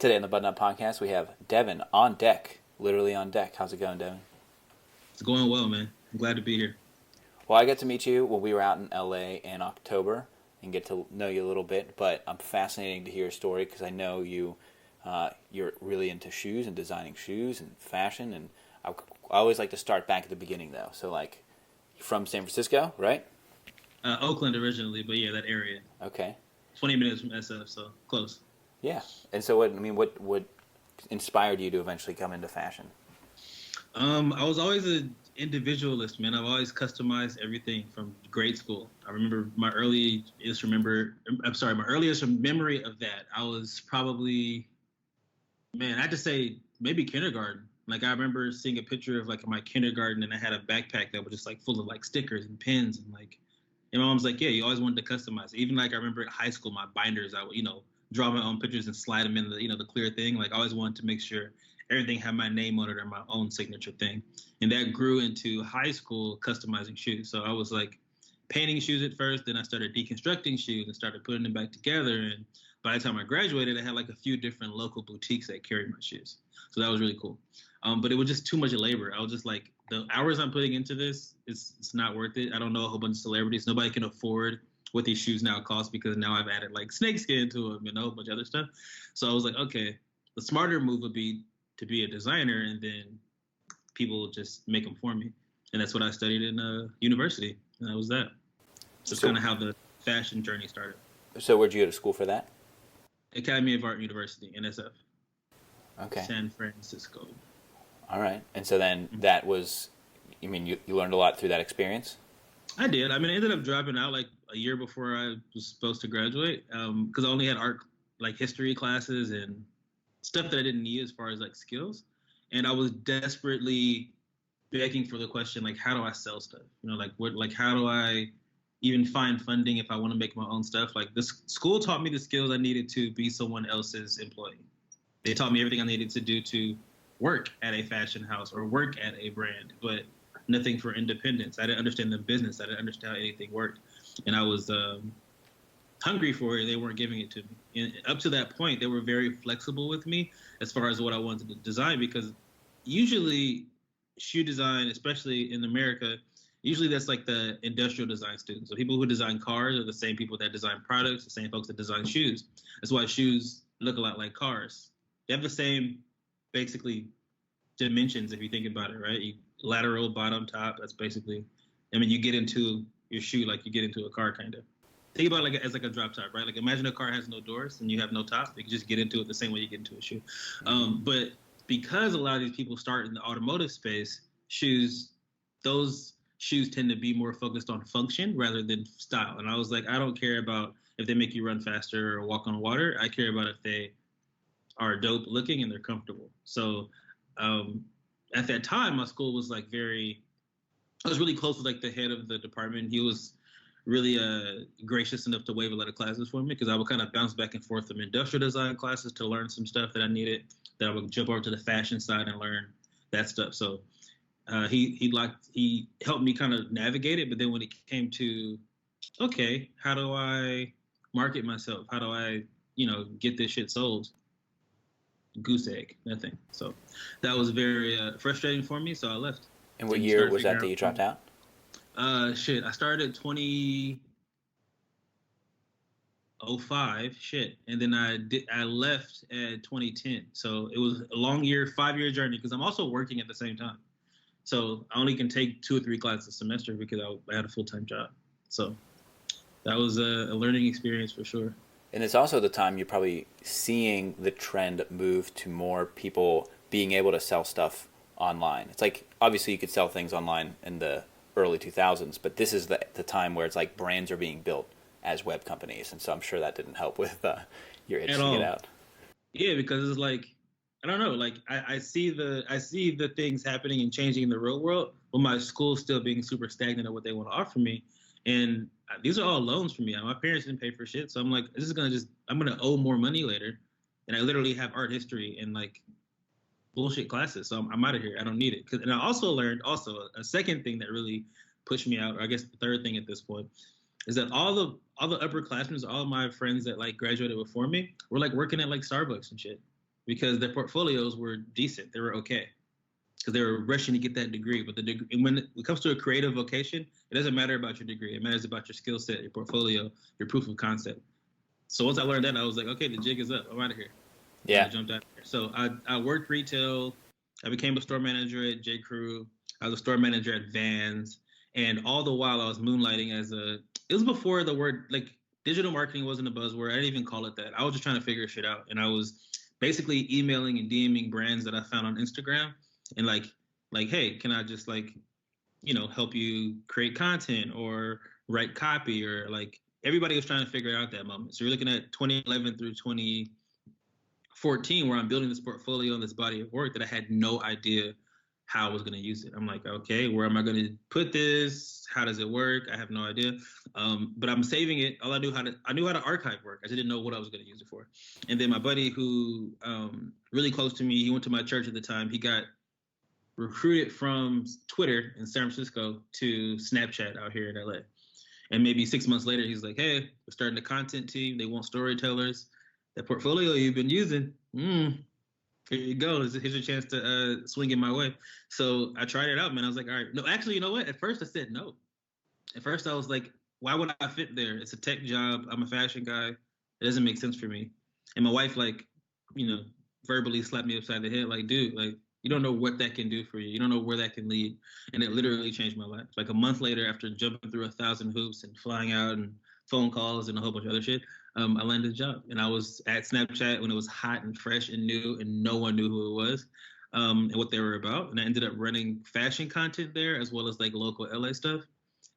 Today on the Button Up Podcast, we have Devin on deck, literally on deck. How's it going, Devin? It's going well, man. I'm glad to be here. Well, I got to meet you when we were out in LA in October and get to know you a little bit, but I'm fascinated to hear your story because I know you're really into shoes and designing shoes and fashion, and I always like to start back at the beginning, though. So, like, you're from San Francisco, right? Oakland originally, but yeah, that area. Okay. 20 minutes from SF, so close. Yeah. And so, what inspired you to eventually come into fashion? I was always an individualist, man. I've always customized everything from grade school. I remember my earliest memory of that. I was probably, man, I'd just say maybe kindergarten. Like I remember seeing a picture of like my kindergarten, and I had a backpack that was just like full of like stickers and pins and like. And my mom's like, yeah, you always wanted to customize it. Even like I remember at high school, my binders, I would, draw my own pictures and slide them in the clear thing. Like I always wanted to make sure everything had my name on it or my own signature thing. And that grew into high school customizing shoes. So I was like painting shoes at first, then I started deconstructing shoes and started putting them back together. And by the time I graduated, I had like a few different local boutiques that carried my shoes. So that was really cool. But it was just too much labor. I was just like, the hours I'm putting into this, it's not worth it. I don't know a whole bunch of celebrities. Nobody can afford what these shoes now cost because now I've added like snakeskin to them and a whole bunch of other stuff. So I was like, okay, the smarter move would be to be a designer, and then people will just make them for me. And that's what I studied in university. And that was that. So it's kind of how the fashion journey started. So where'd you go to school for that? Academy of Art University, NSF. Okay. San Francisco. All right. And so then that was, you learned a lot through that experience? I did. I ended up dropping out like a year before I was supposed to graduate because I only had art, like history classes and stuff that I didn't need as far as like skills. And I was desperately begging for the question, like, how do I sell stuff? How do I even find funding if I want to make my own stuff? Like this school taught me the skills I needed to be someone else's employee. They taught me everything I needed to do to work at a fashion house or work at a brand, but nothing for independence. I didn't understand the business. I didn't understand how anything worked. And I was hungry for it. They weren't giving it to me. And up to that point, they were very flexible with me as far as what I wanted to design, because usually shoe design, especially in America, usually that's like the industrial design students. So people who design cars are the same people that design products, the same folks that design shoes. That's why shoes look a lot like cars. They have the same, basically, dimensions if you think about it, right? Lateral, bottom, top. That's basically, you get into your shoe like you get into a car, kind of. Think about it as like a drop top, right? Like imagine a car has no doors and you have no top. You can just get into it the same way you get into a shoe. But because a lot of these people start in the automotive space, those shoes tend to be more focused on function rather than style. And I was like, I don't care about if they make you run faster or walk on water. I care about if they are dope looking and they're comfortable. So at that time, my school was like I was really close with like the head of the department. He was really gracious enough to waive a lot of classes for me because I would kind of bounce back and forth from industrial design classes to learn some stuff that I needed. Then I would jump over to the fashion side and learn that stuff. So he helped me kind of navigate it. But then when it came to, okay, how do I market myself? How do I, get this shit sold? Goose egg, nothing. So that was very frustrating for me. So I left. And what year was that you dropped out? I started 2005. And then I left at 2010. So it was a long year, 5-year journey because I'm also working at the same time. So I only can take 2 or 3 classes a semester because I had a full-time job. So that was a learning experience for sure. And it's also the time you're probably seeing the trend move to more people being able to sell stuff online. It's like, obviously you could sell things online in the early 2000s, but this is the time where it's like brands are being built as web companies. And so I'm sure that didn't help with your itch to get out. Yeah, because it's like, I don't know, like I see the things happening and changing in the real world, but my school's still being super stagnant at what they want to offer me. And these are all loans for me. My parents didn't pay for shit. So I'm like, I'm going to owe more money later. And I literally have art history and like bullshit classes. So I'm out of here. I don't need it. And I also learned a second thing that really pushed me out, or I guess the third thing at this point, is that all the upperclassmen, all of my friends that like graduated before me were like working at like Starbucks and shit. because their portfolios were decent. They were okay because they were rushing to get that degree. But when it comes to a creative vocation, it doesn't matter about your degree. It matters about your skill set, your portfolio, your proof of concept. So once I learned that, I was like, okay, the jig is up. I'm out of here. And I Yeah. jumped out of here. So I worked retail. I became a store manager at J. Crew. I was a store manager at Vans. And all the while I was moonlighting it was before the word, like, digital marketing wasn't a buzzword. I didn't even call it that. I was just trying to figure shit out. And I was basically emailing and DMing brands that I found on Instagram and like, hey, can I just help you create content or write copy, or like everybody was trying to figure it out at that moment. So you're looking at 2011 through 2014 where I'm building this portfolio and this body of work that I had no idea how I was going to use it. I'm like, okay, where am I going to put this? How does it work? I have no idea. But I'm saving it. I knew how to archive work. I just didn't know what I was going to use it for. And then my buddy who really close to me, he went to my church at the time. He got recruited from Twitter in San Francisco to Snapchat out here in LA. And maybe 6 months later, he's like, hey, we're starting a content team. They want storytellers. That portfolio you've been using, here you go. Here's your chance to swing it my way. So I tried it out, man. I was like, all right. No, actually, you know what? At first, I said no. At first, I was like, why would I fit there? It's a tech job. I'm a fashion guy. It doesn't make sense for me. And my wife, verbally slapped me upside the head, like, dude, like, you don't know what that can do for you. You don't know where that can lead. And it literally changed my life. Like a month later, after jumping through 1,000 hoops and flying out and phone calls and a whole bunch of other shit, I landed a job. And I was at Snapchat when it was hot and fresh and new, and no one knew who it was and what they were about. And I ended up running fashion content there as well as like local LA stuff.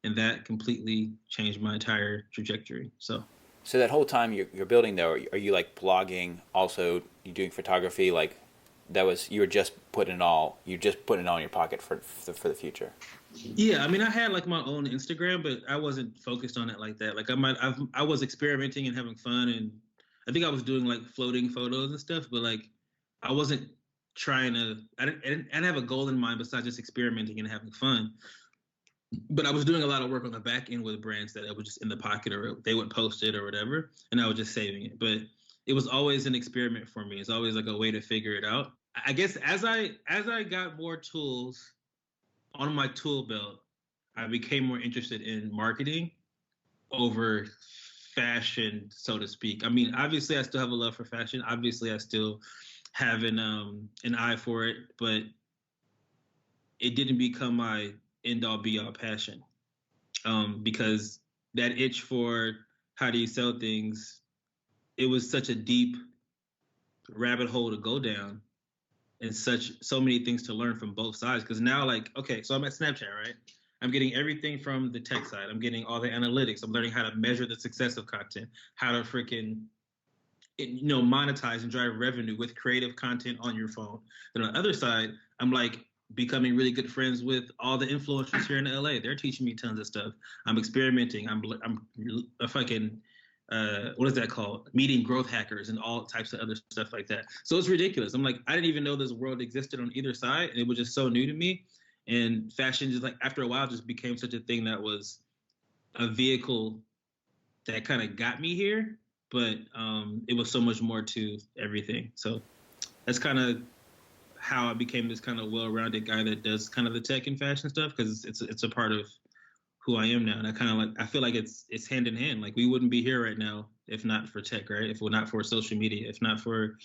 And that completely changed my entire trajectory. So So that whole time you're building though, are you like blogging? Also, you doing photography? Like you're just putting it all in your pocket for the future. yeah, I mean, I had like my own Instagram, but I wasn't focused on it like that. Like I was experimenting and having fun, and I think I was doing like floating photos and stuff. But like, I wasn't trying to. I didn't have a goal in mind besides just experimenting and having fun. But I was doing a lot of work on the back end with brands that was just in the pocket, or they would post it or whatever, and I was just saving it. But it was always an experiment for me. It's always like a way to figure it out. I guess as I got more tools on my tool belt, I became more interested in marketing over fashion, so to speak. I mean, obviously, I still have a love for fashion. Obviously, I still have an eye for it, but it didn't become my end all be all passion because that itch for how do you sell things, it was such a deep rabbit hole to go down and so many things to learn from both sides. Because now, like, okay, so I'm at Snapchat, right? I'm getting everything from the tech side. I'm getting all the analytics. I'm learning how to measure the success of content, how to freaking monetize and drive revenue with creative content on your phone. Then on the other side, I'm like becoming really good friends with all the influencers here in LA. They're teaching me tons of stuff. I'm experimenting. I'm a fucking what is that called? Meeting growth hackers and all types of other stuff like that. So it's ridiculous. I'm like, I didn't even know this world existed on either side, and it was just so new to me. And fashion just like after a while just became such a thing that was a vehicle that kind of got me here, but it was so much more to everything. So that's kind of how I became this kind of well-rounded guy that does kind of the tech and fashion stuff, because it's a part of who I am now. And I feel like it's hand in hand. Like we wouldn't be here right now if not for tech, right? If we're not for social media, if not for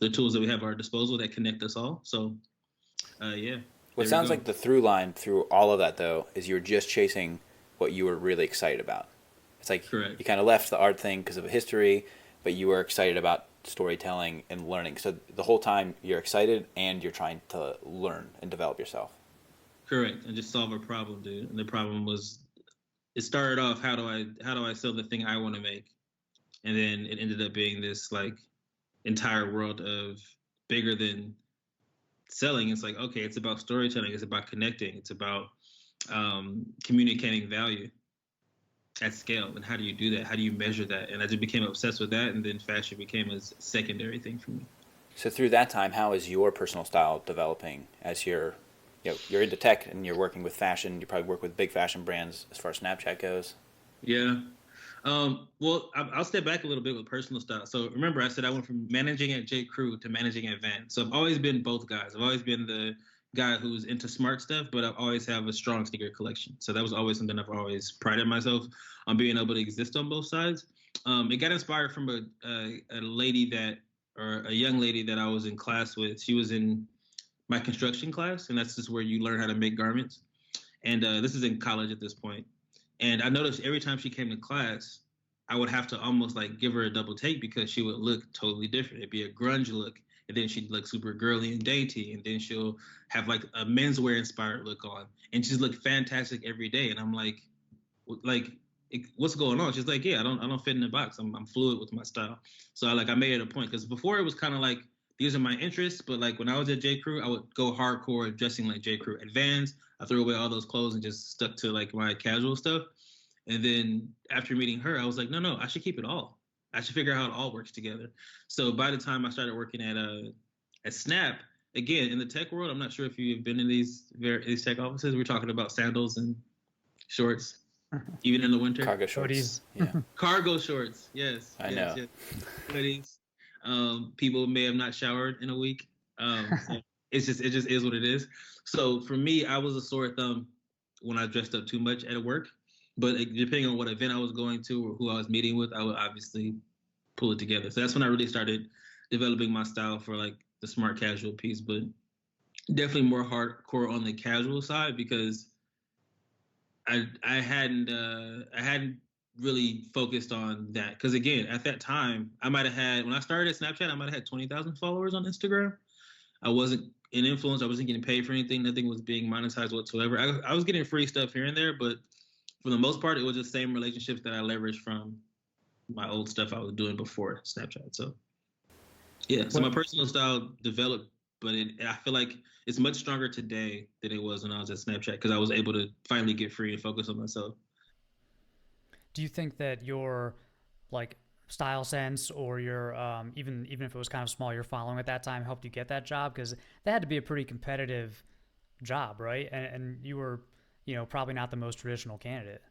the tools that we have at our disposal that connect us all. So yeah. What sounds like the through line through all of that though is you're just chasing what you were really excited about. It's like Correct. You kind of left the art thing because of a history, but you were excited about storytelling and learning. So the whole time you're excited and you're trying to learn and develop yourself. Correct. And just solve a problem, dude. And the problem was, it started off, how do I sell the thing I want to make? And then it ended up being this like entire world of bigger than selling. It's like, okay, it's about storytelling. It's about connecting. It's about communicating value at scale. And how do you do that? How do you measure that? And I just became obsessed with that. And then fashion became a secondary thing for me. So through that time, how is your personal style developing as you're into tech and you're working with fashion? You probably work with big fashion brands as far as Snapchat goes. Yeah. Well, I'll step back a little bit with personal style. So remember, I said I went from managing at J. Crew to managing at Vans. So I've always been both guys. I've always been the guy who's into smart stuff, but I always have a strong sneaker collection. So that was always something I've always prided myself on being able to exist on both sides. It got inspired from a lady that, or a young lady that I was in class with. She was in my construction class, and that's just where you learn how to make garments. And this is in college at this point. And I noticed every time she came to class, I would have to almost like give her a double take because she would look totally different. It'd be a grunge look, and then she'd look super girly and dainty, and then she'll have like a menswear inspired look on, and she's look fantastic every day. And I'm like, what's going on? She's like, yeah, I don't fit in the box. I'm fluid with my style. So I made it a point because before it was kind of like these are my interests, but like when I was at J. Crew, I would go hardcore dressing like J. Crew. At Vans, I threw away all those clothes and just stuck to like my casual stuff. And then after meeting her, I was like, no, I should keep it all. I should figure out how it all works together. So by the time I started working at Snap, again in the tech world, I'm not sure if you've been in these tech offices. We're talking about sandals and shorts, even in the winter. Cargo shorts. Yeah. Cargo shorts. Yes. I know. Yes. Hoodies. People may have not showered in a week. So it just is what it is. So for me, I was a sore thumb when I dressed up too much at work. But depending on what event I was going to or who I was meeting with, I would obviously pull it together. So that's when I really started developing my style for like the smart casual piece, but definitely more hardcore on the casual side because I hadn't really focused on that. Because again, at that time, I might have had, when I started at Snapchat, I might have had 20,000 followers on Instagram. I wasn't an influencer. I wasn't getting paid for anything. Nothing was being monetized whatsoever. I was getting free stuff here and there, but for the most part, it was the same relationships that I leveraged from my old stuff I was doing before Snapchat. So, yeah. So my personal style developed, but I feel like it's much stronger today than it was when I was at Snapchat because I was able to finally get free and focus on myself. Do you think that your like style sense or your even if it was kind of small, your following at that time helped you get that job? Because that had to be a pretty competitive job, right? And you were, probably not the most traditional candidate.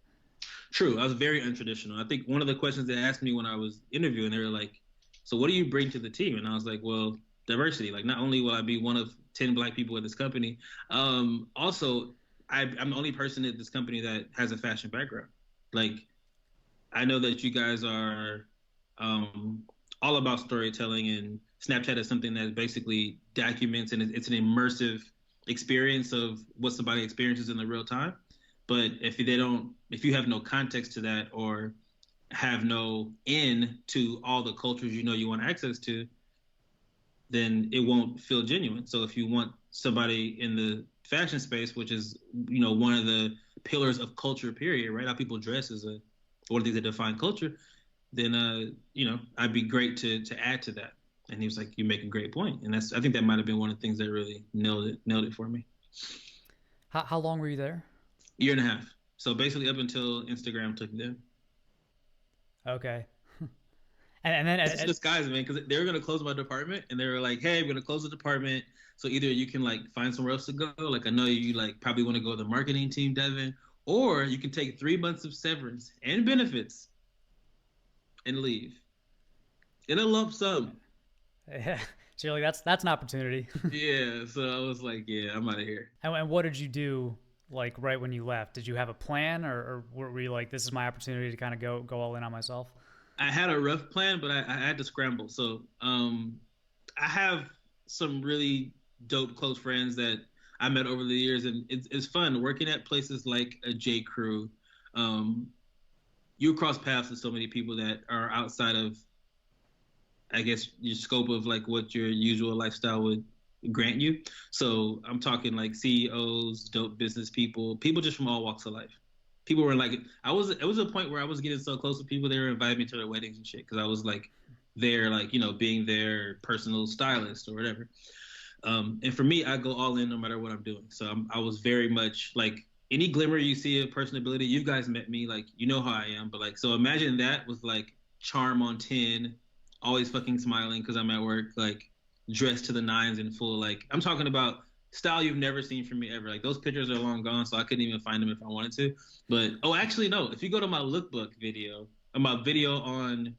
True. I was very untraditional. I think one of the questions they asked me when I was interviewing, they were like, so what do you bring to the team? And I was like, well, diversity. Like, not only will I be one of 10 Black people at this company, also, I'm the only person at this company that has a fashion background. Like, I know that you guys are all about storytelling, and Snapchat is something that basically documents, and it's an immersive experience of what somebody experiences in the real time. But if you have no context to that or have no in to all the cultures you want access to, then it won't feel genuine. So if you want somebody in the fashion space, which is one of the pillars of culture, period, right? How people dress is one of the things that define culture. Then I'd be great to add to that. And he was like, "You make a great point," and I think that might have been one of the things that really nailed it for me. How long were you there? Year and a half. So basically up until Instagram took them. Okay. and then it's disguised, man, because they were gonna close my department, and they were like, "Hey, we're gonna close the department. So either you can like find somewhere else to go. Like I know you like probably want to go to the marketing team, Devin, or you can take 3 months of severance and benefits and leave in a lump sum." Yeah. So you're like, that's an opportunity. Yeah. So I was like, yeah, I'm out of here. And what did you do? Like right when you left, did you have a plan, or were you like, this is my opportunity to kind of go all in on myself? I had a rough plan, but I had to scramble. So I have some really dope close friends that I met over the years, and it's fun working at places like a J. Crew. You cross paths with so many people that are outside of, I guess, your scope of like what your usual lifestyle would grant you. So I'm talking like CEOs, dope business people just from all walks of life. People were like, it was a point where I was getting so close with people, they were inviting me to their weddings and shit, because I was like there, like, being their personal stylist or whatever. And for me, I go all in no matter what I'm doing. So I was very much like, any glimmer you see of personability, you guys met me, like, you know how I am. But like, so imagine that with like charm on 10, always fucking smiling because I'm at work, like dressed to the nines in full, like, I'm talking about style you've never seen from me ever. Like, those pictures are long gone, so I couldn't even find them if I wanted to. But actually no, if you go to my lookbook video, my video on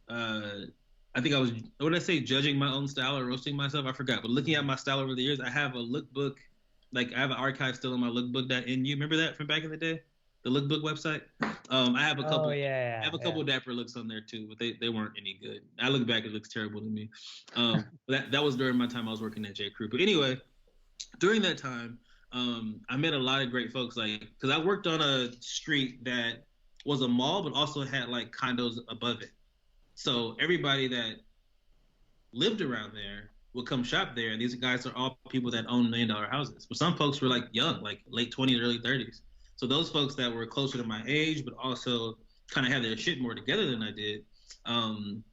uh I think I was, what did I say, judging my own style or roasting myself? I forgot. But looking at my style over the years, I have a lookbook, like I have an archive still in my lookbook.nu. Remember that from back in the day? The lookbook website? I have a Oh couple yeah, yeah. dapper looks on there too, but they weren't any good. I look back, it looks terrible to me. That was during my time I was working at J. Crew. But anyway, during that time, I met a lot of great folks. Like, because I worked on a street that was a mall, but also had like condos above it. So everybody that lived around there would come shop there. And these guys are all people that own $1 million houses. But some folks were like young, like late 20s, early 30s. So those folks that were closer to my age, but also kind of had their shit more together than I did, um,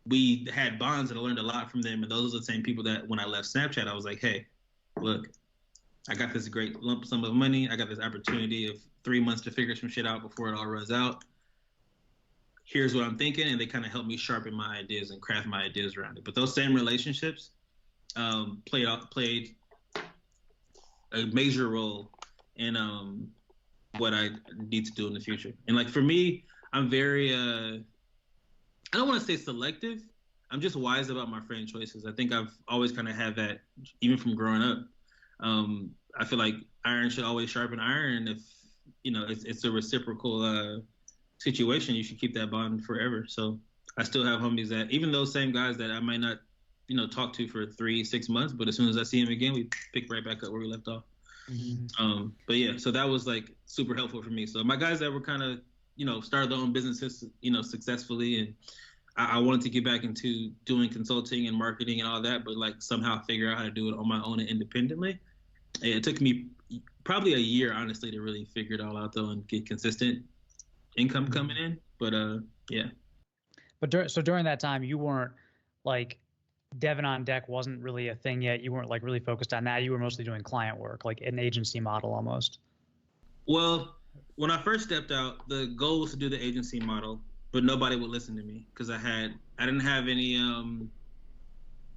we had bonds and I learned a lot from them. And those are the same people that when I left Snapchat, I was like, hey, look, I got this great lump sum of money. I got this opportunity of 3 months to figure some shit out before it all runs out. Here's what I'm thinking, and they kind of helped me sharpen my ideas and craft my ideas around it. But those same relationships played a major role in what I need to do in the future. And like for me, I'm very I don't want to say selective. I'm just wise about my friend choices. I think I've always kind of had that even from growing up. I feel like iron should always sharpen iron. If it's a reciprocal situation, you should keep that bond forever. So I still have homies that, even those same guys that I might not, talk to for 3-6 months, but as soon as I see him again, we pick right back up where we left off. Mm-hmm. But yeah, so that was like super helpful for me. So my guys that were kind of, started their own businesses, successfully, and I wanted to get back into doing consulting and marketing and all that, but like somehow figure out how to do it on my own and independently. It took me probably a year, honestly, to really figure it all out though and get consistent income coming in. But yeah. But so during that time, you weren't like Devin on deck wasn't really a thing yet. You weren't like really focused on that. You were mostly doing client work, like an agency model almost. Well, when I first stepped out, the goal was to do the agency model, but nobody would listen to me because I didn't have any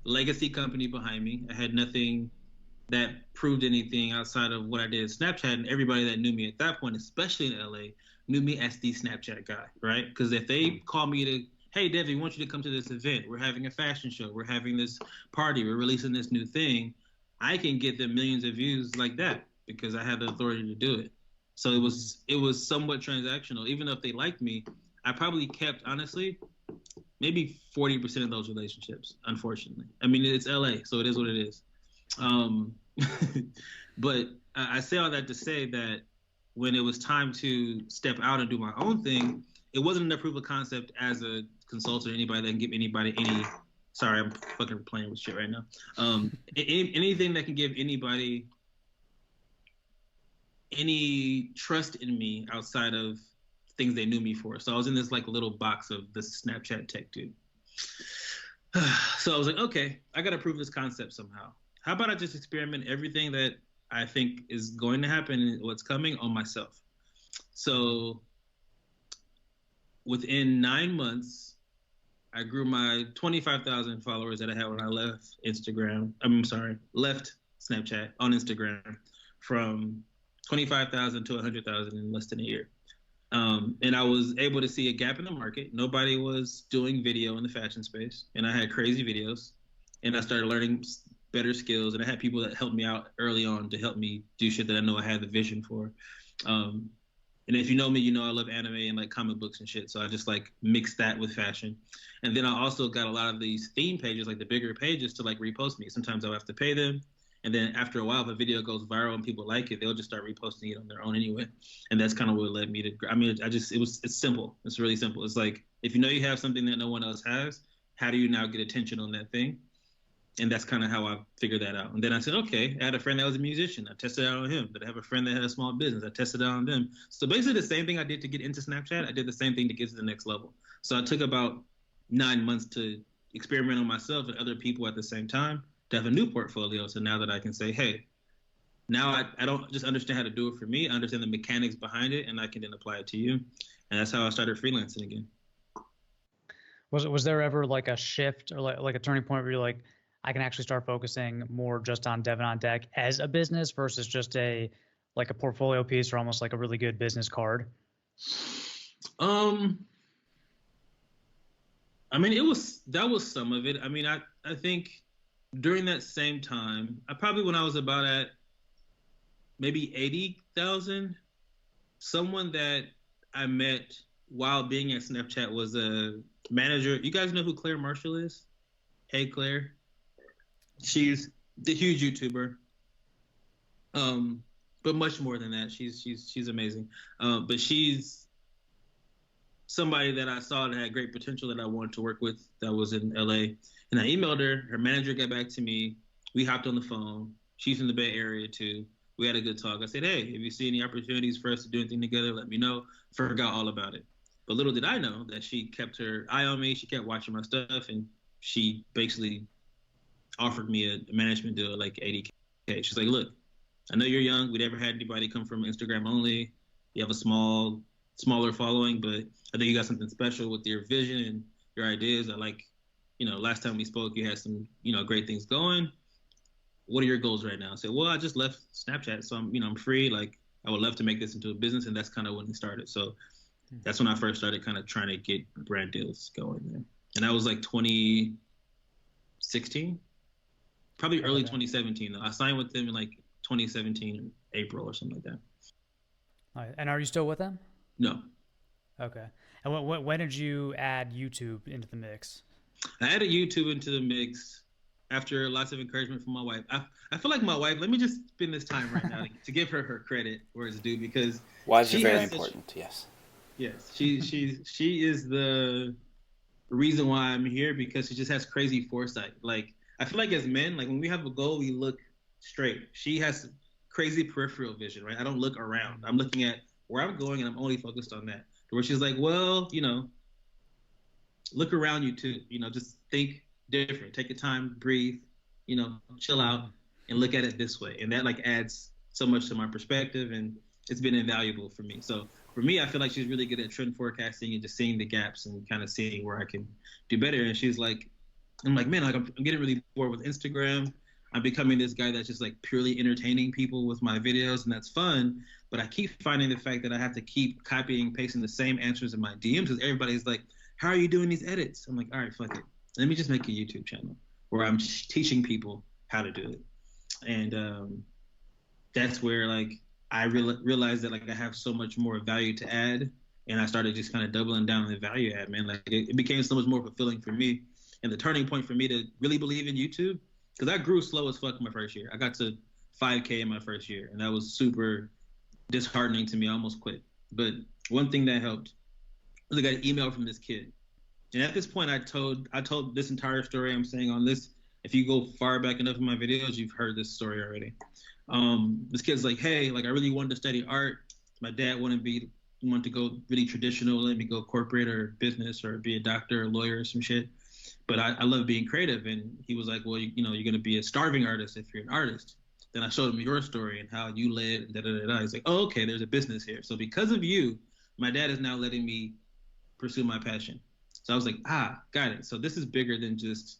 legacy company behind me. I had nothing that proved anything outside of what I did at Snapchat, and everybody that knew me at that point, especially in LA, knew me as the Snapchat guy, right? Because if they call me to, hey, Dev, we want you to come to this event. We're having a fashion show. We're having this party. We're releasing this new thing. I can get them millions of views like that because I have the authority to do it. So it was somewhat transactional. Even though if they liked me, I probably kept, honestly, maybe 40% of those relationships, unfortunately. I mean, it's LA, so it is what it is. But I say all that to say that when it was time to step out and do my own thing, it wasn't enough proof of concept as a consultant, anybody that can give anybody any. Sorry, I'm fucking playing with shit right now. Anything that can give anybody any trust in me outside of things they knew me for. So I was in this like little box of this Snapchat tech dude. So I was like, okay, I got to prove this concept somehow. How about I just experiment everything that I think is going to happen and what's coming on myself? So within 9 months, I grew my 25,000 followers that I had when I left left Snapchat on Instagram from 25,000 to 100,000 in less than a year. And I was able to see a gap in the market. Nobody was doing video in the fashion space, and I had crazy videos, and I started learning better skills, and I had people that helped me out early on to help me do shit that I know I had the vision for. And if you know me, you know I love anime and like comic books and shit, so I just like mixed that with fashion. And then I also got a lot of these theme pages, like the bigger pages, to like repost me. Sometimes I'll have to pay them. And then after a while, if a video goes viral and people like it, they'll just start reposting it on their own anyway. And that's kind of what led me to, it's simple. It's really simple. It's like, if you know you have something that no one else has, how do you now get attention on that thing? And that's kind of how I figured that out. And then I said, okay, I had a friend that was a musician. I tested it out on him. Did I have a friend that had a small business? I tested it out on them. So basically the same thing I did to get into Snapchat, I did the same thing to get to the next level. So I took about 9 months to experiment on myself and other people at the same time to have a new portfolio. So now that I can say, hey, now I don't just understand how to do it for me. I understand the mechanics behind it, and I can then apply it to you. And that's how I started freelancing again. Was there ever like a shift or like a turning point where you're like, I can actually start focusing more just on Devin on Deck as a business versus just a portfolio piece or almost like a really good business card? Um, I mean, that was some of it. I mean, I think during that same time, when I was about at maybe 80,000, someone that I met while being at Snapchat was a manager. You guys know who Claire Marshall is? Hey, Claire. She's the huge YouTuber. But much more than that. She's amazing. But she's somebody that I saw that had great potential that I wanted to work with that was in LA. And I emailed her. Her manager got back to me. We hopped on the phone. She's in the Bay Area too. We had a good talk. I said, hey, if you see any opportunities for us to do anything together, let me know. Forgot all about it. But little did I know that she kept her eye on me. She kept watching my stuff, and she basically offered me a management deal at like 80K. She's like, look, I know you're young. We never had anybody come from Instagram only. You have a smaller following, but I think you got something special with your vision and your ideas. I like, last time we spoke, you had some, great things going. What are your goals right now? I said, well, I just left Snapchat, so I'm free. Like, I would love to make this into a business, and that's kind of when it started. So that's when I first started kind of trying to get brand deals going there. And that was like 2016, probably early 2017. Though. I signed with them in like 2017, April or something like that. All right. And are you still with them? No. Okay. And when did you add YouTube into the mix? I added YouTube into the mix after lots of encouragement from my wife. I feel like my wife, let me just spend this time right now to give her credit where it's due, because wives are very important. Yes. Yes. She is the reason why I'm here, because she just has crazy foresight. Like, I feel like as men, like when we have a goal, we look straight. She has crazy peripheral vision, right? I don't look around. I'm looking at where I'm going, and I'm only focused on that. Where she's like, well, look around you too. Just think different. Take your time, breathe, chill out, and look at it this way. And that like adds so much to my perspective, and it's been invaluable for me. So for me, I feel like she's really good at trend forecasting and just seeing the gaps and kind of seeing where I can do better. And she's like, I'm like, man, like I'm getting really bored with Instagram. I'm becoming this guy that's just like purely entertaining people with my videos, and that's fun. But I keep finding the fact that I have to keep copying, pasting the same answers in my DMs, because everybody's like, how are you doing these edits? I'm like, all right, fuck it. Let me just make a YouTube channel where I'm teaching people how to do it. And that's where like I realized that like I have so much more value to add, and I started just kind of doubling down on the value add, man. Like it became so much more fulfilling for me. And the turning point for me to really believe in YouTube, because I grew slow as fuck my first year. I got to 5K in my first year, and that was super disheartening to me. I almost quit. But one thing that helped was I got an email from this kid. And at this point, I told this entire story I'm saying on this. If you go far back enough in my videos, you've heard this story already. This kid's like, hey, like I really wanted to study art. My dad wanted to go really traditional, let me go corporate or business or be a doctor or lawyer or some shit. But I love being creative. And he was like, well, you're going to be a starving artist if you're an artist. Then I showed him your story and how you led, da-da-da-da. He's like, oh, okay, there's a business here. So because of you, my dad is now letting me pursue my passion. So I was like, got it. So this is bigger than just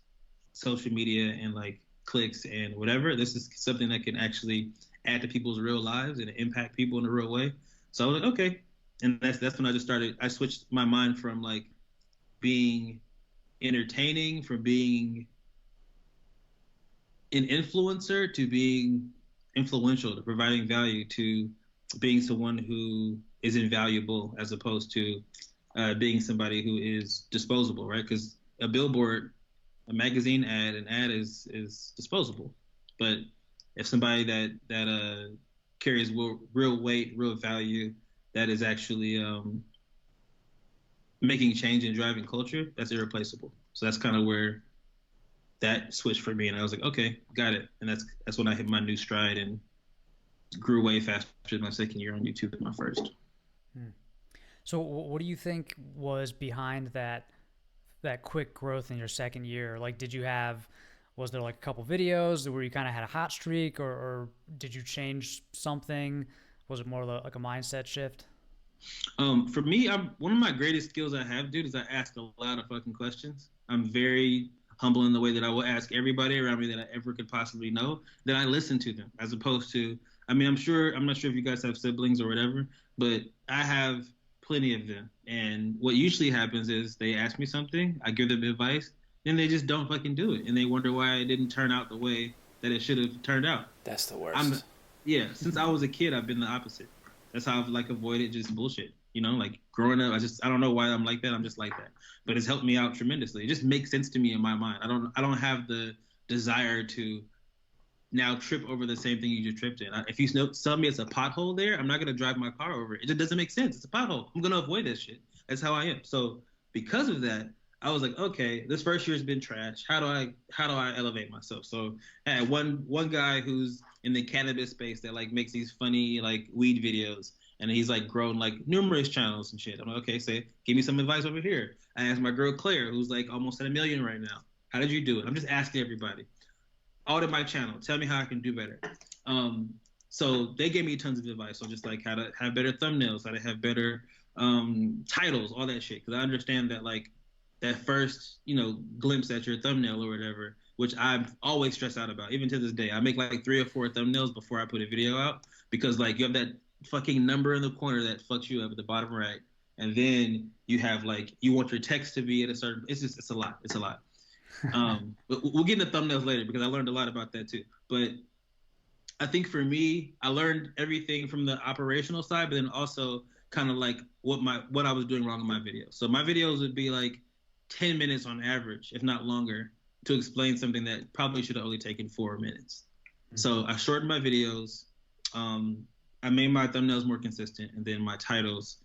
social media and like clicks and whatever. This is something that can actually add to people's real lives and impact people in a real way. So I was like, okay. And that's when I switched my mind from like being entertaining, from being an influencer to being influential, to providing value, to being someone who is invaluable, as opposed to being somebody who is disposable, right? Because a billboard, a magazine ad, an ad is disposable. But if somebody that carries real weight, real value, that is actually making change and driving culture, that's irreplaceable. So that's kind of where that switched for me, and I was like, okay, got it. And that's when I hit my new stride and grew way faster than my second year on YouTube than my first. So what do you think was behind that quick growth in your second year? Like, was there like a couple videos where you kind of had a hot streak, or did you change something? Was it more like a mindset shift? For me, one of my greatest skills I have, dude, is I ask a lot of fucking questions. I'm very humble in the way that I will ask everybody around me that I ever could possibly know, that I listen to them, as opposed to, I'm not sure if you guys have siblings or whatever, but I have plenty of them. And what usually happens is they ask me something, I give them advice, then they just don't fucking do it, and they wonder why it didn't turn out the way that it should have turned out. That's the worst. Yeah, since I was a kid, I've been the opposite. That's how I've like avoided just bullshit. You know, like growing up, I don't know why I'm like that. I'm just like that. But it's helped me out tremendously. It just makes sense to me in my mind. I don't have the desire to now trip over the same thing you just tripped in. If you tell me it's a pothole there, I'm not gonna drive my car over it. It just doesn't make sense. It's a pothole. I'm gonna avoid that shit. That's how I am. So because of that, I was like, okay, this first year's been trash. How do I elevate myself? So I had one guy who's in the cannabis space that like makes these funny like weed videos, and he's like grown like numerous channels and shit. I'm like, okay, say, give me some advice over here. I asked my girl Claire, who's like almost at 1 million right now. How did you do it? I'm just asking everybody. Audit my channel. Tell me how I can do better. So they gave me tons of advice on just like how to have better thumbnails, how to have better titles, all that shit. Because I understand that like that first, glimpse at your thumbnail or whatever, which I'm always stressed out about, even to this day. I make like 3 or 4 thumbnails before I put a video out, because like you have that fucking number in the corner that fucks you up at the bottom right, and then you have like you want your text to be at a certain. It's a lot. But we'll get into thumbnails later because I learned a lot about that too. But I think for me, I learned everything from the operational side, but then also kind of like what I was doing wrong in my videos. So my videos would be like 10 minutes on average, if not longer, to explain something that probably should have only taken 4 minutes. Mm-hmm. So I shortened my videos. I made my thumbnails more consistent, and then my titles,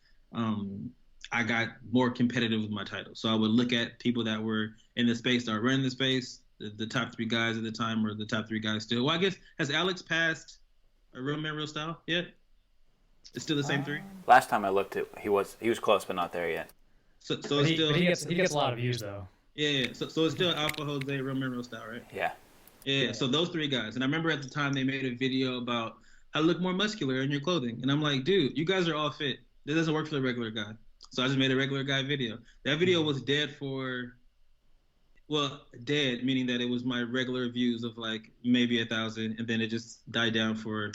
I got more competitive with my titles. So I would look at people that were in the space that are running the space, the top 3 guys at the time, or the top 3 guys still. Well, I guess, has Alex passed a Real Man Real Style yet? It's still the same 3? Last time I looked, he was close, but not there yet. So he gets a lot of views though. Yeah. So it's still Alpha Jose, Real Man Real Style, right? Yeah. Yeah. So those 3 guys, and I remember at the time they made a video about how to look more muscular in your clothing, and I'm like, dude, you guys are all fit. That doesn't work for the regular guy. So I just made a regular guy video. That video was dead dead meaning that it was my regular views of like maybe 1,000, and then it just died down for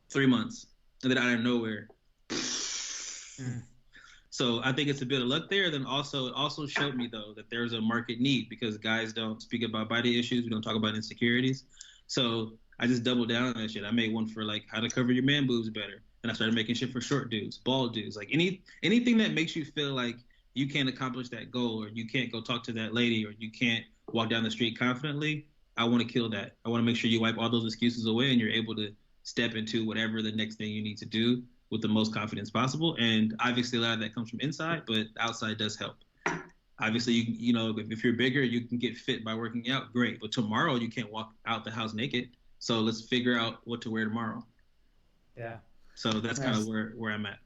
3 months, and then out of nowhere. So I think it's a bit of luck there. Then also it also showed me though that there's a market need, because guys don't speak about body issues. We don't talk about insecurities. So I just doubled down on that shit. I made one for like how to cover your man boobs better. And I started making shit for short dudes, bald dudes, like anything that makes you feel like you can't accomplish that goal, or you can't go talk to that lady, or you can't walk down the street confidently. I want to kill that. I want to make sure you wipe all those excuses away and you're able to step into whatever the next thing you need to do with the most confidence possible. And obviously a lot of that comes from inside, but outside does help. Obviously, if you're bigger, you can get fit by working out, great. But tomorrow you can't walk out the house naked. So let's figure out what to wear tomorrow. Yeah. So that's kind of where I'm at.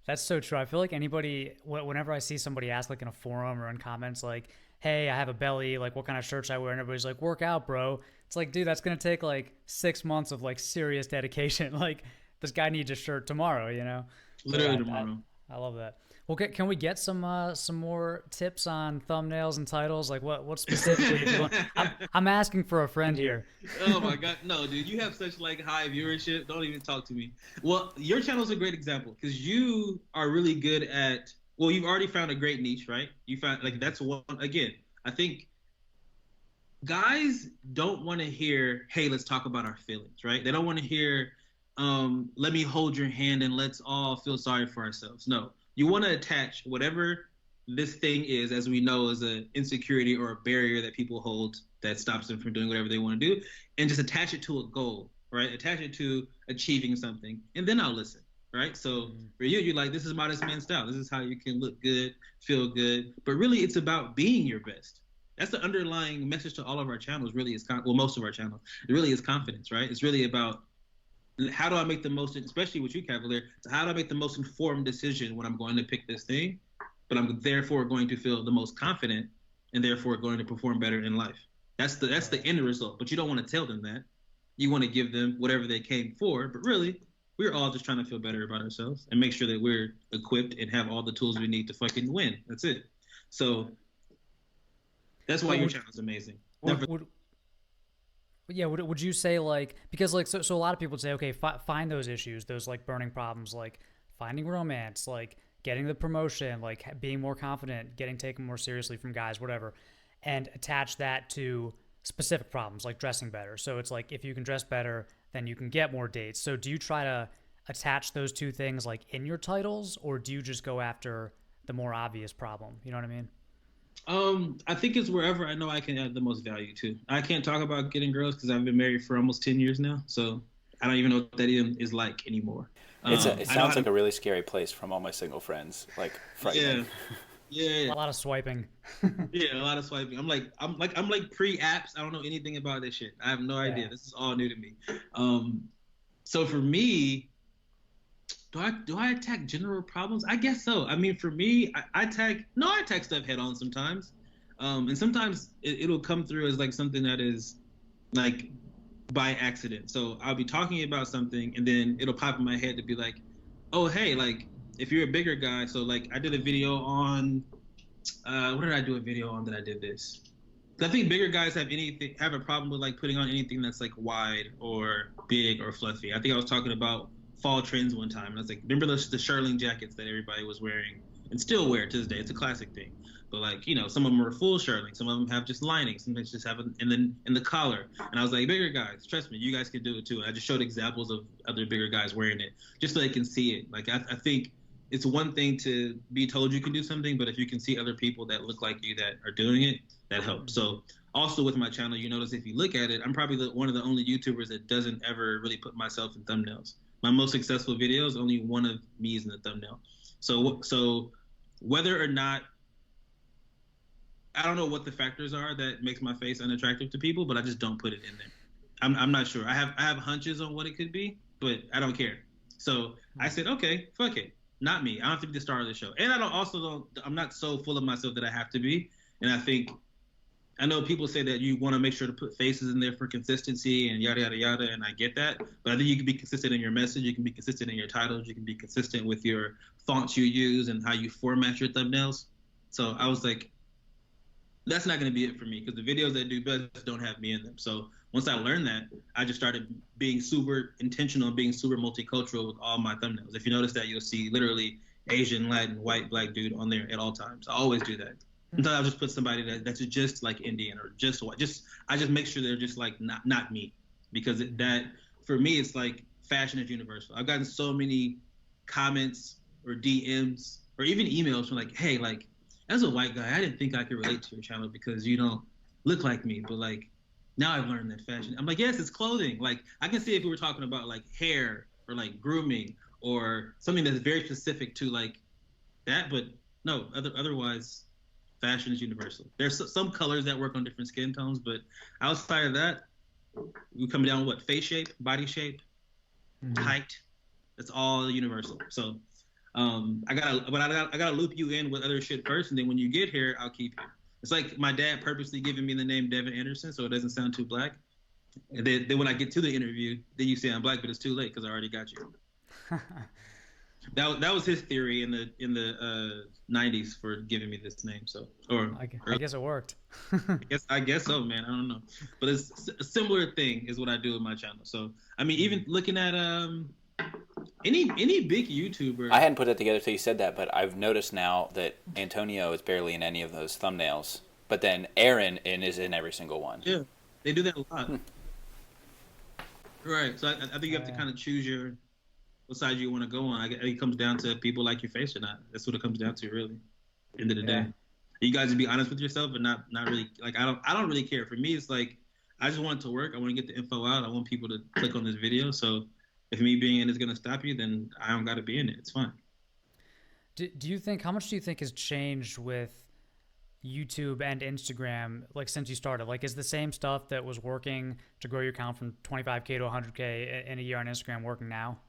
That's so true. I feel like whenever I see somebody ask like in a forum or in comments like, hey, I have a belly, like what kind of shirt should I wear? And everybody's like, work out, bro. It's like, dude, that's going to take like 6 months of like serious dedication. Like this guy needs a shirt tomorrow, Literally tomorrow. I love that. Well, can we get some more tips on thumbnails and titles? Like what specifically? If you want? I'm asking for a friend here. Oh my God, no, dude! You have such like high viewership. Don't even talk to me. Well, your channel is a great example because you are really good at. Well, you've already found a great niche, right? You found like that's one. Again, I think guys don't want to hear, "Hey, let's talk about our feelings," right? They don't want to hear, "Let me hold your hand and let's all feel sorry for ourselves." No. You want to attach whatever this thing is, as we know, as an insecurity or a barrier that people hold that stops them from doing whatever they want to do, and just attach it to a goal, right? Attach it to achieving something, and then I'll listen, right? So for you, you're like, this is modest man style. This is how you can look good, feel good. But really, it's about being your best. That's the underlying message to all of our channels, really is, most of our channels. It really is confidence, right? It's really about how do I make the most, especially with you, Cavalier, how do I make the most informed decision when I'm going to pick this thing, but I'm therefore going to feel the most confident and therefore going to perform better in life. That's the end result, but you don't want to tell them that. You want to give them whatever they came for, but really, we're all just trying to feel better about ourselves and make sure that we're equipped and have all the tools we need to fucking win. That's it. So that's why your channel is amazing. Would you say like, because like so a lot of people would say, okay, find those issues, those like burning problems, like finding romance, like getting the promotion, like being more confident, getting taken more seriously from guys, whatever, and attach that to specific problems like dressing better. So it's like if you can dress better, then you can get more dates. So do you try to attach those two things like in your titles, or do you just go after the more obvious problem? You know what I mean? I think it's wherever I know I can add the most value to. I can't talk about getting girls because I've been married for almost 10 years now, so I don't even know what that even is like anymore. It sounds like a really scary place from all my single friends. Like frightening. Yeah, A lot of swiping. yeah, a lot of swiping. I'm like pre-apps. I don't know anything about this shit. I have no idea. This is all new to me. So for me, do I attack general problems? I guess so. I mean, for me, I attack stuff head on sometimes, and sometimes it'll come through as like something that is like by accident. So I'll be talking about something, and then it'll pop in my head to be like, oh hey, like if you're a bigger guy. So like I did a video on, what did I do a video on that I did this? I think bigger guys have a problem with like putting on anything that's like wide or big or fluffy. I think I was talking about fall trends one time, and I was like, remember the shirling jackets that everybody was wearing and still wear to this day? It's a classic thing. But like, some of them are full shirling, some of them have just lining, some just have in the collar. And I was like, bigger guys, trust me, you guys can do it too. And I just showed examples of other bigger guys wearing it, just so they can see it. Like I think it's one thing to be told you can do something, but if you can see other people that look like you that are doing it, that helps. So also with my channel, you notice if you look at it, I'm probably one of the only YouTubers that doesn't ever really put myself in thumbnails. My most successful videos, only one of me is in the thumbnail. So whether or not, I don't know what the factors are that makes my face unattractive to people, but I just don't put it in there. I'm not sure. I have hunches on what it could be, but I don't care. So I said, okay, fuck it. Not me. I don't have to be the star of the show. And I'm not so full of myself that I have to be. And I know people say that you want to make sure to put faces in there for consistency and yada, yada, yada, and I get that. But I think you can be consistent in your message. You can be consistent in your titles. You can be consistent with your fonts you use and how you format your thumbnails. So I was like, that's not going to be it for me, because the videos that do best don't have me in them. So once I learned that, I just started being super intentional and being super multicultural with all my thumbnails. If you notice that, you'll see literally Asian, Latin, white, black dude on there at all times. I always do that. Until I'll just put somebody that's just like Indian or just white. I just make sure they're just like not me, because that for me it's like fashion is universal. I've gotten so many comments or DMs or even emails from like, hey, like as a white guy, I didn't think I could relate to your channel because you don't look like me, but like now I've learned that fashion. I'm like, yes, it's clothing. Like I can see if we were talking about like hair or like grooming or something that's very specific to like that, but no, otherwise. Fashion is universal. There's some colors that work on different skin tones, but outside of that, we come down with face shape, body shape, height. That's all universal. So I gotta loop you in with other shit first, and then when you get here, I'll keep you. It's like my dad purposely giving me the name Devin Anderson so it doesn't sound too black. And then when I get to the interview, then you say I'm black, but it's too late because I already got you. That was his theory in the 90s for giving me this name. So I guess it worked. I guess so, man. I don't know, but it's a similar thing is what I do with my channel. So I mean, even looking at any big YouTuber. I hadn't put it together till you said that, but I've noticed now that Antonio is barely in any of those thumbnails, but then Aaron is in every single one. Yeah, they do that a lot. Right. So I think you have to kind of choose what side you want to go on. It comes down to people like your face or not. That's what it comes down to, really. End of the day, you guys to be honest with yourself, but not really. Like I don't really care. For me, it's like I just want it to work. I want to get the info out. I want people to click on this video. So if me being in is gonna stop you, then I don't got to be in it. It's fine. Do you think, how much do you think has changed with YouTube and Instagram, like since you started? Like, is the same stuff that was working to grow your account from 25K to 100K in a year on Instagram working now?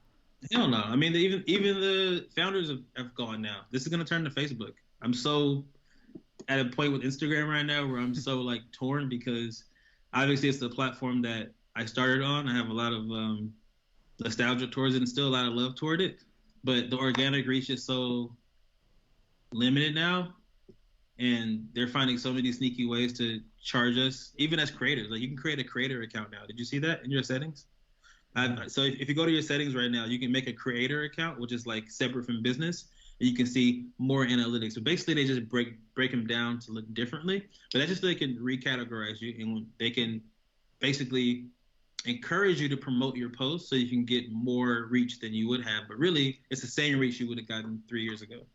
Hell no. I mean, even the founders have gone now. This is gonna turn to Facebook. I'm so at a point with Instagram right now where I'm so like torn, because obviously it's the platform that I started on. I have a lot of nostalgia towards it and still a lot of love toward it, but the organic reach is so limited now, and they're finding so many sneaky ways to charge us, even as creators. Like you can create a creator account now. Did you see that in your settings? So if you go to your settings right now, you can make a creator account, which is like separate from business. And you can see more analytics. So basically, they just break them down to look differently. But that's just so they can recategorize you, and they can basically encourage you to promote your posts so you can get more reach than you would have. But really, it's the same reach you would have gotten 3 years ago.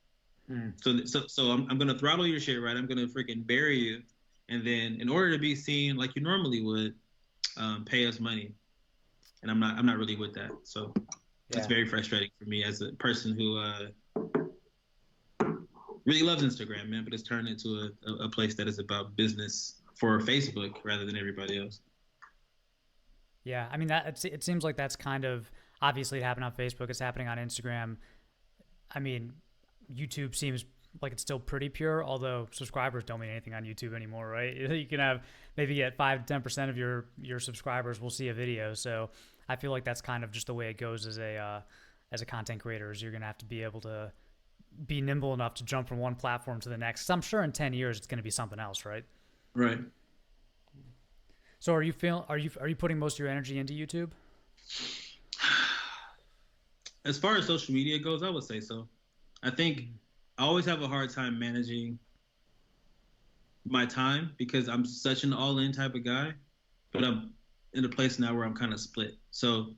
So I'm gonna throttle your shit, right? I'm gonna freaking bury you, and then in order to be seen like you normally would, pay us money. And I'm not really with that. So it's very frustrating for me as a person who really loves Instagram, man, but it's turned into a place that is about business for Facebook rather than everybody else. Yeah, I mean it seems like that's kind of obviously it happened on Facebook. It's happening on Instagram. I mean, YouTube seems like it's still pretty pure, although subscribers don't mean anything on YouTube anymore, right? You can have maybe get 5 to 10% of your subscribers will see a video. So I feel like that's kind of just the way it goes as a content creator. Is you're gonna have to be able to be nimble enough to jump from one platform to the next. So I'm sure in 10 years it's going to be something else, right? Right. So are you putting most of your energy into YouTube? As far as social media goes, I would say so. I think I always have a hard time managing my time because I'm such an all-in type of guy, but I'm in a place now where I'm kind of split. So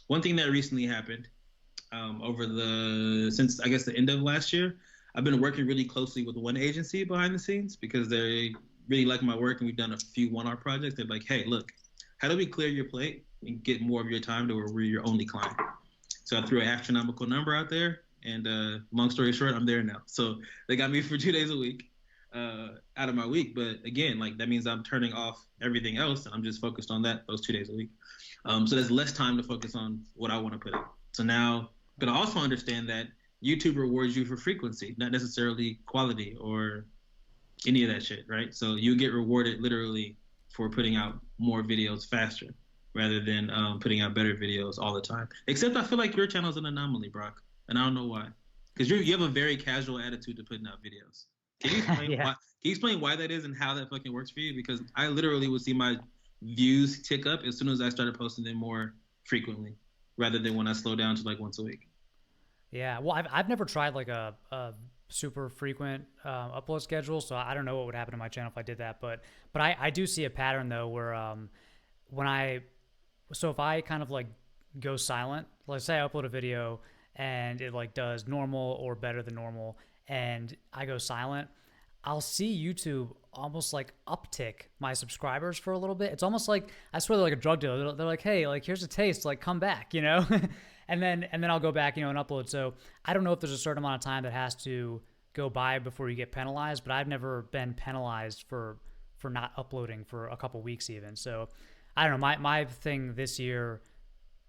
one thing that recently happened since I guess the end of last year, I've been working really closely with one agency behind the scenes because they really like my work and we've done a few one-off projects. They're like, hey, look, how do we clear your plate and get more of your time to where we're your only client? So I threw an astronomical number out there, and long story short, I'm there now. So they got me for 2 days a week out of my week. But again, like that means I'm turning off everything else and I'm just focused on those 2 days a week. So there's less time to focus on what I want to put out. So now, but I also understand that YouTube rewards you for frequency, not necessarily quality or any of that shit, right? So you get rewarded literally for putting out more videos faster rather than putting out better videos all the time. Except I feel like your channel is an anomaly, Brock, and I don't know why. Because you have a very casual attitude to putting out videos. Can you explain why? Can you explain why that is and how that fucking works for you? Because I literally would see my views tick up as soon as I started posting them more frequently, rather than when I slow down to like once a week. Yeah, well, I've never tried like a super frequent upload schedule, so I don't know what would happen to my channel if I did that. But I do see a pattern though where if I kind of like go silent, let's say I upload a video and it like does normal or better than normal, and I go silent, I'll see YouTube almost like uptick my subscribers for a little bit. It's almost like, I swear they're like a drug dealer. They're like, hey, like here's a taste, like come back, you know? and then I'll go back, you know, and upload. So I don't know if there's a certain amount of time that has to go by before you get penalized, but I've never been penalized for not uploading for a couple weeks even. So I don't know, my thing this year,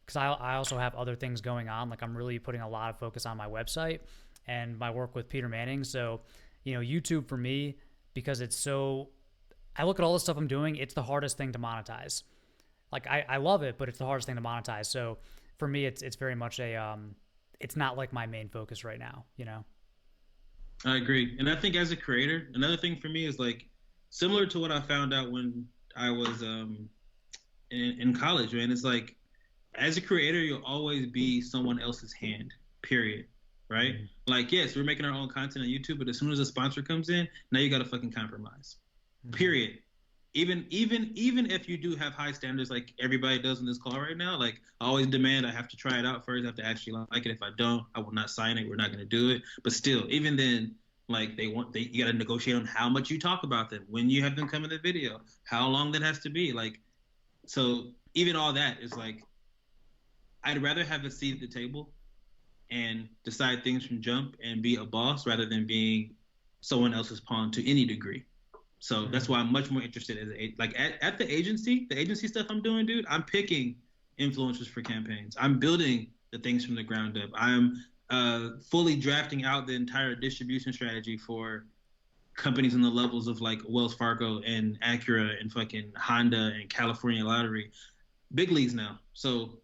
because I also have other things going on, like I'm really putting a lot of focus on my website and my work with Peter Manning. So, you know, YouTube for me, because I look at all the stuff I'm doing, it's the hardest thing to monetize. Like I love it, but it's the hardest thing to monetize. So for me, it's very much it's not like my main focus right now, you know? I agree. And I think as a creator, another thing for me is like similar to what I found out when I was in college, man. It's like as a creator, you'll always be someone else's hand, period. Right? Mm-hmm. Like, yes, we're making our own content on YouTube, but as soon as a sponsor comes in, now you got to fucking compromise. Mm-hmm. Period. Even if you do have high standards like everybody does in this call right now, like I always demand I have to try it out first. I have to actually like it. If I don't, I will not sign it. We're not going to do it. But still, even then, like you got to negotiate on how much you talk about them, when you have them come in the video, how long that has to be. Like, so even all that is like, I'd rather have a seat at the table and decide things from jump and be a boss rather than being someone else's pawn to any degree. So that's why I'm much more interested at the agency stuff I'm doing, dude. I'm picking influencers for campaigns. I'm building the things from the ground up. I'm fully drafting out the entire distribution strategy for companies in the levels of like Wells Fargo and Acura and fucking Honda and California Lottery. Big leagues now. So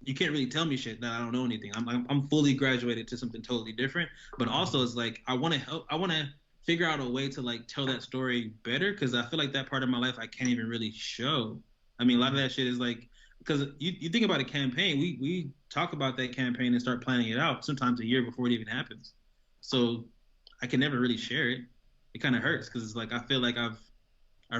you can't really tell me shit that I don't know anything. I'm fully graduated to something totally different. But also it's like I want to figure out a way to like tell that story better, because I feel like that part of my life I can't even really show. I mean, a lot of that shit is like because you think about a campaign, we talk about that campaign and start planning it out sometimes a year before it even happens. So I can never really share it. It kind of hurts because it's like I feel like I've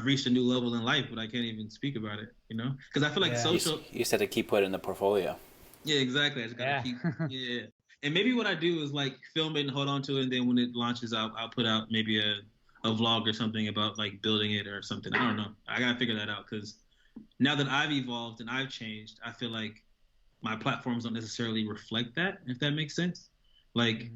reached a new level in life, but I can't even speak about it, you know? Because I feel like Yeah. social. You just have to keep putting in the portfolio. Yeah, exactly. I just gotta Yeah. keep. Yeah, and maybe what I do is like film it and hold on to it, and then when it launches, I'll put out maybe a vlog or something about like building it or something. I don't know. I gotta figure that out because now that I've evolved and I've changed, I feel like my platforms don't necessarily reflect that. If that makes sense. Like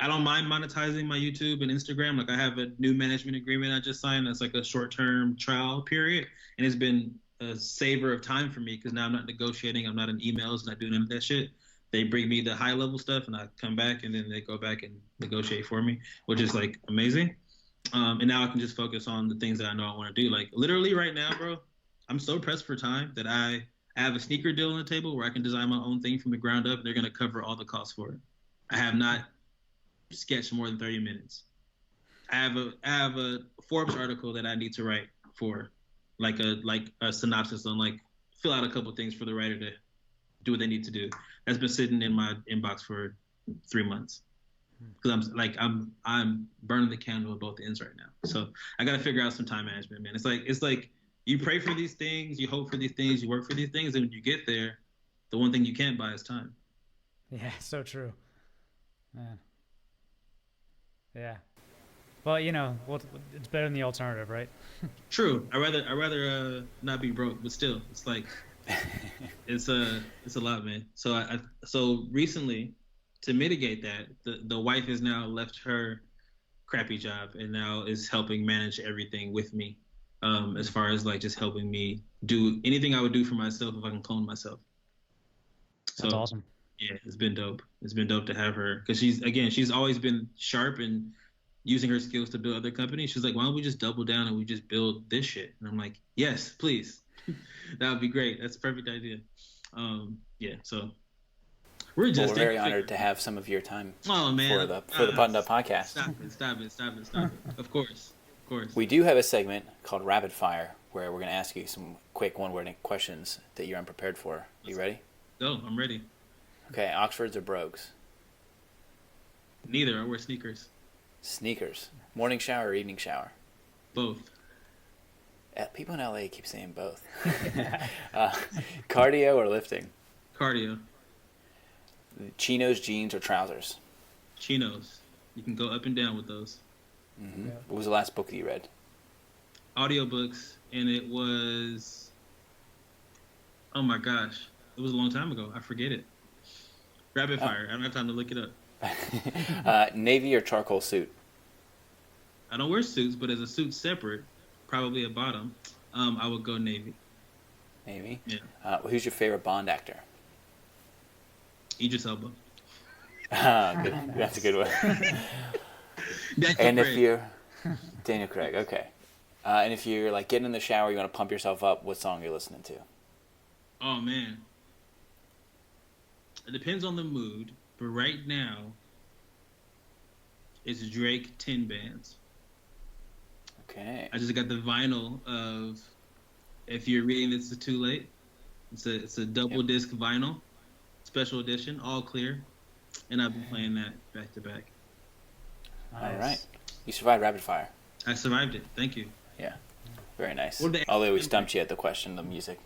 I don't mind monetizing my YouTube and Instagram. Like I have a new management agreement I just signed. That's like a short-term trial period, and it's been a saver of time for me because now I'm not negotiating. I'm not in emails, not doing none of that shit. They bring me the high-level stuff, and I come back, and then they go back and negotiate for me, which is like amazing. And now I can just focus on the things that I know I want to do. Like literally right now, bro, I'm so pressed for time that I have a sneaker deal on the table where I can design my own thing from the ground up. And they're gonna cover all the costs for it. I have not sketched more than 30 minutes. I have a Forbes article that I need to write for, like a synopsis on like fill out a couple things for the writer to do what they need to do. That's been sitting in my inbox for 3 months because I'm burning the candle at both ends right now. So I got to figure out some time management, man. It's like you pray for these things, you hope for these things, you work for these things, and when you get there, the one thing you can't buy is time. Yeah, so true. Man. Yeah. Well, you know, it's better than the alternative, right? True. I rather not be broke, but still, it's like it's a lot, man. So recently, to mitigate that, the wife has now left her crappy job and now is helping manage everything with me. As far as like just helping me do anything I would do for myself if I can clone myself. That's So awesome. yeah, it's been dope. It's been dope to have her because she's always been sharp and using her skills to build other companies. She's like, why don't we just double down and we just build this shit? And I'm like, yes, please. That would be great. That's a perfect idea. Yeah, so we're Well, just we're very honored to have some of your time oh man for the Buttoned Up podcast. Stop it. Of course. We do have a segment called Rapid Fire where we're going to ask you some quick one-word questions that you're unprepared for. You ready? Go, I'm ready. Okay, Oxfords or Brogues? Neither. I wear sneakers. Sneakers. Morning shower or evening shower? Both. People in LA keep saying both. Cardio or lifting? Cardio. Chinos, jeans, or trousers? Chinos. You can go up and down with those. Mm-hmm. Yeah. What was the last book that you read? Audiobooks, and it was, oh my gosh, it was a long time ago. I forget it. Rapid fire. I don't have time to look it up. Navy or charcoal suit? I don't wear suits, but as a suit separate, probably a bottom, I would go Navy. Navy? Yeah. Who's your favorite Bond actor? Idris Elba. Good. That's a good one. If you're Daniel Craig, okay. And if you're like getting in the shower, you want to pump yourself up, what song are you listening to? Oh man, it depends on the mood, but right now, it's Drake 10 Bands. Okay. I just got the vinyl of If You're Reading This Is Too Late. It's a double disc vinyl, special edition, all clear, and I've been playing that back to back. Nice. All right. You survived rapid fire. I survived it. Thank you. Yeah. Very nice. What did they- Although we stumped you at the question, the music.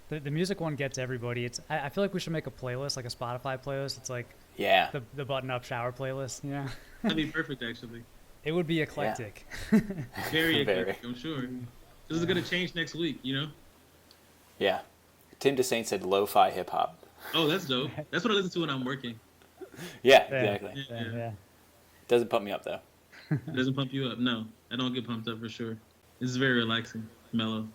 The music one gets everybody. I feel like we should make a playlist, like a Spotify playlist. It's like Yeah. the button up shower playlist, you know? That'd be perfect, actually. It would be eclectic. Very eclectic, I'm sure. This is gonna change next week, you know? Yeah. Tim DeSaint said lo-fi hip-hop. Oh, that's dope. That's what I listen to when I'm working. Yeah, exactly. Yeah. Doesn't pump me up, though. It doesn't pump you up. No, I don't get pumped up for sure. This is very relaxing, mellow.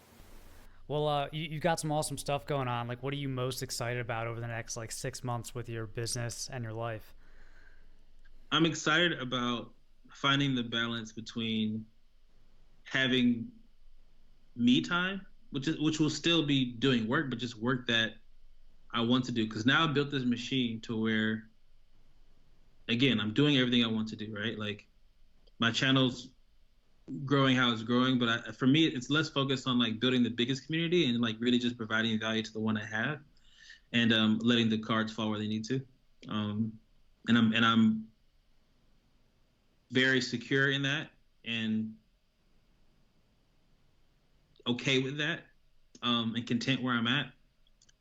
Well, you've got some awesome stuff going on. Like, what are you most excited about over the next, 6 months with your business and your life? I'm excited about finding the balance between having me time, which will still be doing work, but just work that I want to do. Because now I've built this machine to where, again, I'm doing everything I want to do, right? Like, my channel's growing how it's growing. But for me, it's less focused on like building the biggest community and like really just providing value to the one I have, and letting the cards fall where they need to. Um, and I'm very secure in that and okay with that, and content where I'm at.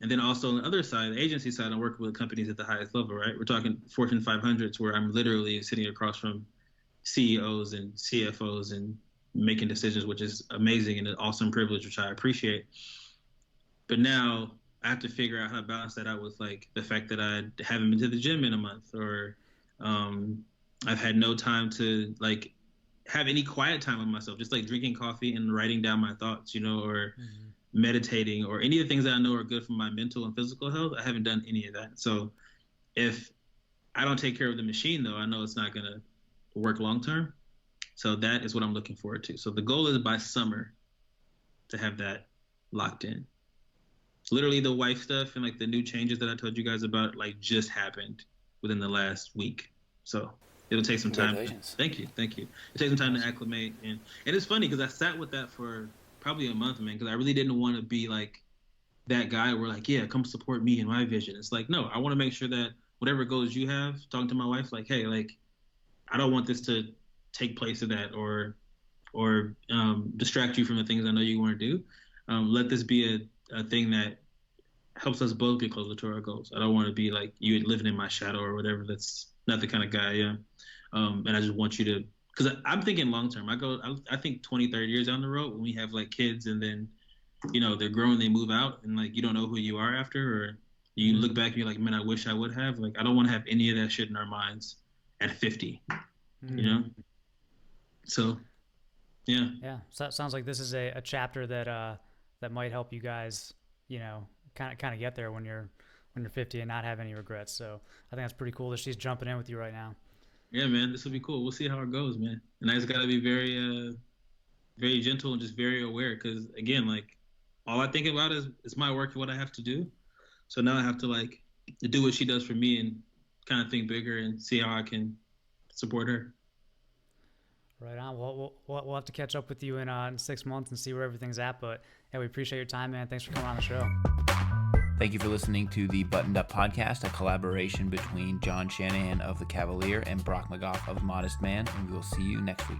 And then also on the other side, the agency side, I'm working with companies at the highest level, right? We're talking Fortune 500s, where I'm literally sitting across from CEOs and CFOs and making decisions, which is amazing and an awesome privilege, which I appreciate. But now I have to figure out how to balance that out with like the fact that I haven't been to the gym in a month, or I've had no time to like have any quiet time with myself, just like drinking coffee and writing down my thoughts, or meditating, or any of the things that I know are good for my mental and physical health. I haven't done any of that. So if I don't take care of the machine, though, I know it's not going to work long term. So that is what I'm looking forward to. So the goal is by summer to have that locked in. Literally the wife stuff and like the new changes that I told you guys about like just happened within the last week. So it'll take some time. Thank you. It takes some time to acclimate. And it's funny because I sat with that for probably a month, man, because I really didn't want to be like that guy where like, yeah, come support me and my vision. It's like, no, I want to make sure that whatever goals you have, talking to my wife, like, hey, like, I don't want this to take place of that or distract you from the things I know you want to do. Let this be a thing that helps us both get closer to our goals. I don't want to be like you living in my shadow or whatever. That's not the kind of guy I am. And I just want you to, because I'm thinking long term. I think 20, 30 years down the road when we have like kids and then, they're grown, they move out and like you don't know who you are after, or you look back and you're like, man, I wish I would have. Like, I don't want to have any of that shit in our minds at 50, So, yeah. Yeah. So it sounds like this is a chapter that might help you guys, kind of get there when you're 50 and not have any regrets. So I think that's pretty cool that she's jumping in with you right now. Yeah, man, this will be cool. We'll see how it goes, man. And I just got to be very, very gentle and just very aware. Because again, like all I think about is my work and what I have to do. So now I have to like do what she does for me and kind of think bigger and see how I can support her. Right on. Well, we'll have to catch up with you in 6 months and see where everything's at. But yeah, we appreciate your time, man. Thanks for coming on the show. Thank you for listening to the Buttoned Up Podcast, a collaboration between John Shanahan of The Cavalier and Brock McGough of Modest Man, and we will see you next week.